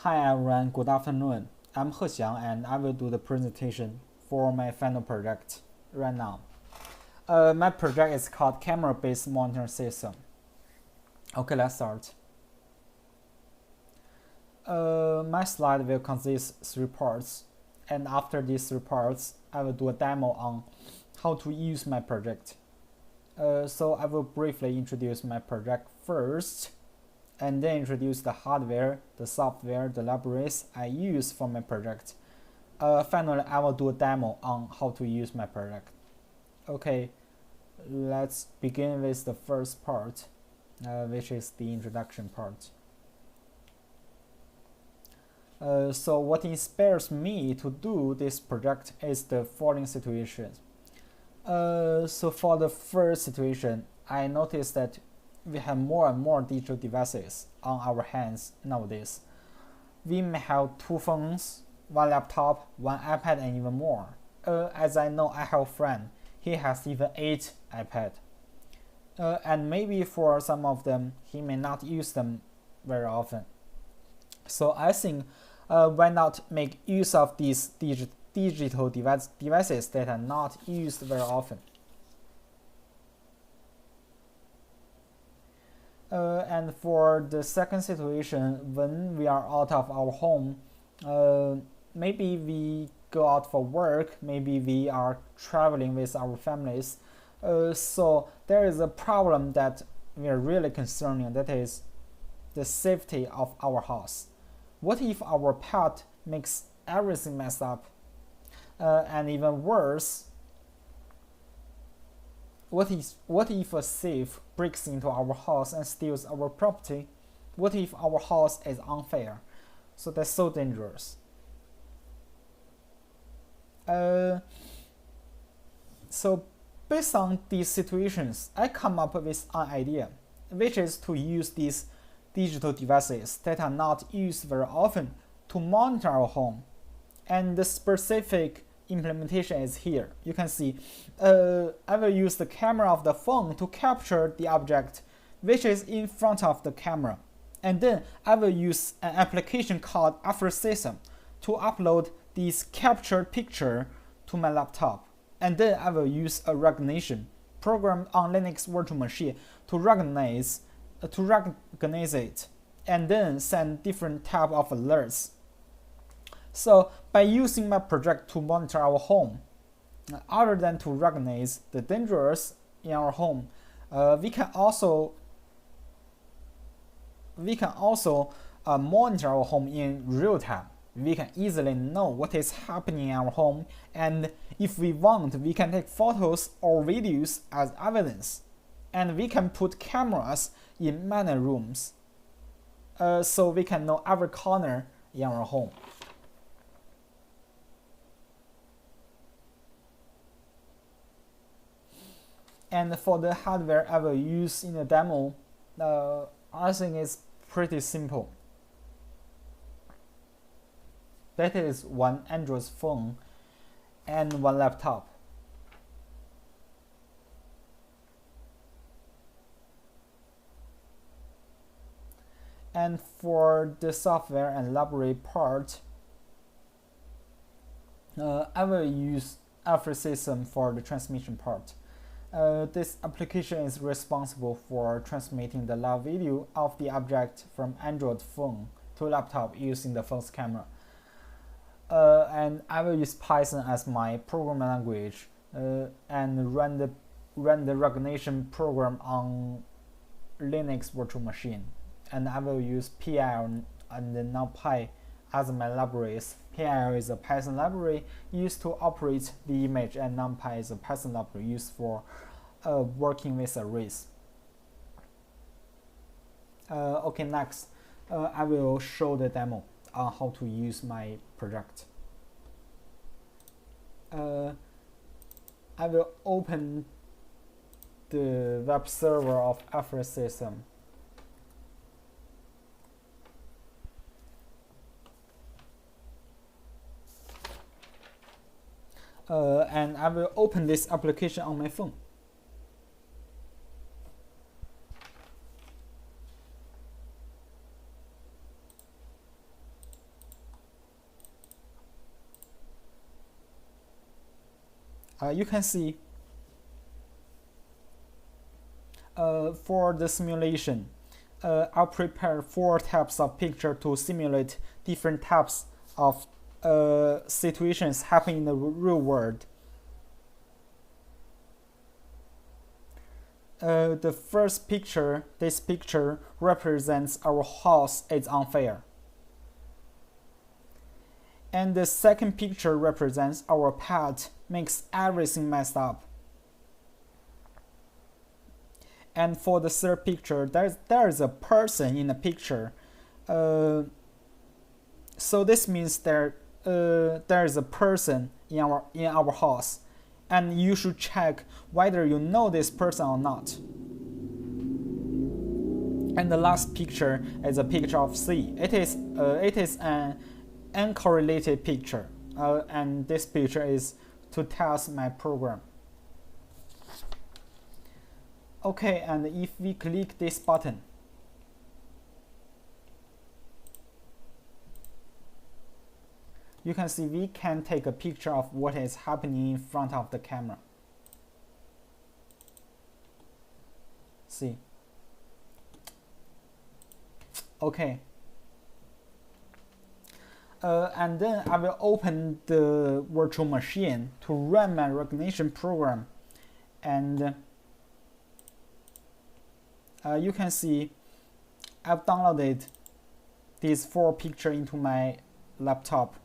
Hi everyone, good afternoon. I'm He Xiang and I will do the presentation for my final project right now. My project is called Camera-Based Monitoring System. Okay, let's start. My slide will consist 3 parts, and after these 3 parts, I will do a demo on how to use my project. So I will briefly introduce my project first, and then introduce the hardware, the software, the libraries I use for my project. Finally, I will do a demo on how to use my project. Okay, let's begin with the first part, which is the introduction part. So what inspires me to do this project is the following situations. So for the first situation, I noticed that we have more and more digital devices on our hands nowadays. We may have 2 phones, 1 laptop, 1 iPad, and even more. As I know, I have a friend, he has even 8 iPad. And maybe for some of them, he may not use them very often. So I think why not make use of these digital devices that are not used very often. And for the second situation, when we are out of our home, maybe we go out for work, maybe we are traveling with our families. So there is a problem that we are really concerning, that is the safety of our house. What if our pet makes everything messed up? And even worse, what if a thief breaks into our house and steals our property? What if our house is on fire? So that's so dangerous. So based on these situations, I come up with an idea, which is to use these digital devices that are not used very often to monitor our home. And the specific implementation is here. You can see I will use the camera of the phone to capture the object which is in front of the camera, and then I will use an application called After System to upload this captured picture to my laptop, and then I will use a recognition program on Linux virtual machine to recognize it and then send different type of alerts. So by using my project to monitor our home, other than to recognize the dangers in our home, we can also monitor our home in real time. We can easily know what is happening in our home, and if we want, we can take photos or videos as evidence. And we can put cameras in many rooms, so we can know every corner in our home. And for the hardware I will use in the demo, I think it's pretty simple. That is 1 Android phone and 1 laptop. And for the software and library part, I will use After System for the transmission part. This application is responsible for transmitting the live video of the object from Android phone to laptop using the phone's camera. And I will use Python as my programming language and run the recognition program on Linux virtual machine. And I will use PL and NumPy as my libraries. PL is a Python library used to operate the image, and NumPy is a Python library used for working with arrays. Okay, next, I will show the demo on how to use my project. I will open the web server of After System. And I will open this application on my phone. You can see for the simulation, I'll prepare 4 types of picture to simulate different types of situations happening in the real world. The first picture, this picture represents our house is on fire. And the second picture represents our pet makes everything messed up. And for the third picture, there is a person in the picture. So this means there is a person in our house, and you should check whether you know this person or not. And the last picture is a picture of sea. It is an uncorrelated picture, and this picture is to test my program. Okay, and if we click this button, you can see we can take a picture of what is happening in front of the camera. See? Okay. And then I will open the virtual machine to run my recognition program, and you can see I've downloaded these 4 pictures into my laptop.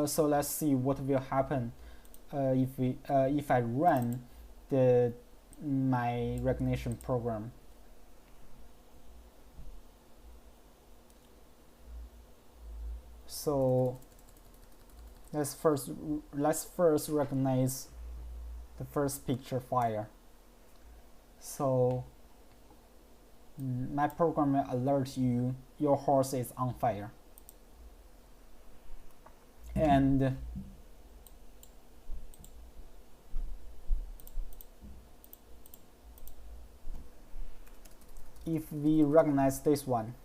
So let's see what will happen if I run my recognition program. So let's first recognize the first picture fire. So my program will alert you your horse is on fire. And if we recognize this one,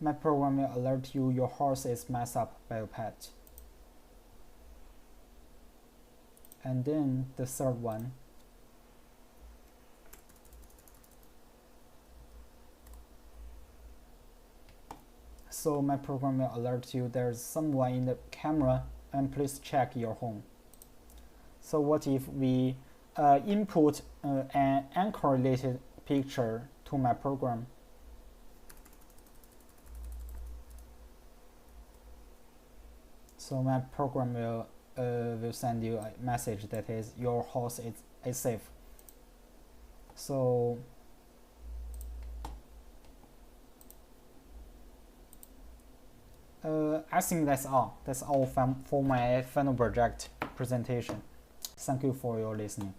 my program will alert you your horse is messed up by a pet. And then the third one, so my program will alert you there's someone in the camera and please check your home. So what if we input an uncorrelated picture to my program? So my program will send you a message that is your house is safe. So I think that's all. That's all for my final project presentation. Thank you for your listening.